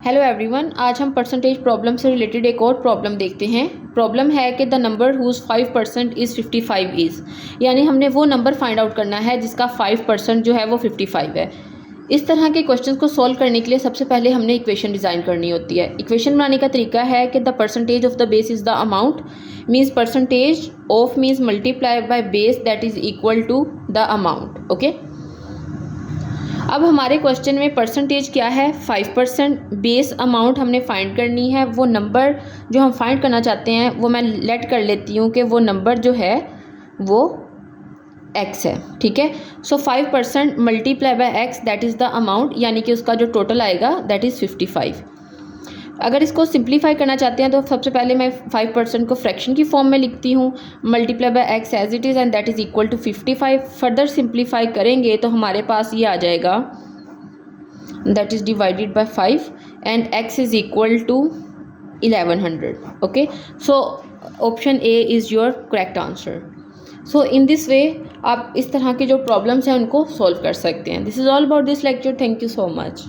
Hello everyone, आज हम percentage problem से रिलेटेड एक और प्रॉब्लम देखते हैं। प्रॉब्लम है कि the number whose 5% is 55 is, यानी हमने वो नंबर फाइंड आउट करना है जिसका 5% जो है वो 55 है। इस तरह के क्वेश्चंस को सॉल्व करने के लिए सबसे पहले हमने इक्वेशन डिज़ाइन करनी होती है। इक्वेशन बनाने का तरीका है कि the percentage of the base is the amount, means percentage of means multiply by base that is equal to the amount. Okay, अब हमारे क्वेश्चन में परसेंटेज क्या है 5%, बेस अमाउंट हमने फाइंड करनी है। वो नंबर जो हम फाइंड करना चाहते हैं वो मैं लेट कर लेती हूँ कि वो नंबर जो है वो x है। ठीक है, सो 5% multiply by x that is the amount, यानी कि उसका जो टोटल आएगा दैट इज़ 55। अगर इसको सिंप्लीफाई करना चाहते हैं तो सबसे पहले मैं 5% को फ्रैक्शन की फॉर्म में लिखती हूँ, multiply by x as it is and that is equal to 55। Further simplify करेंगे तो हमारे पास ये आ जाएगा that is divided by 5 and x is equal to 1100। Okay, so option A is your correct answer. So in this way आप इस तरह के जो प्रॉब्लम्स हैं उनको सॉल्व कर सकते हैं। This is all about this lecture. Thank you so much.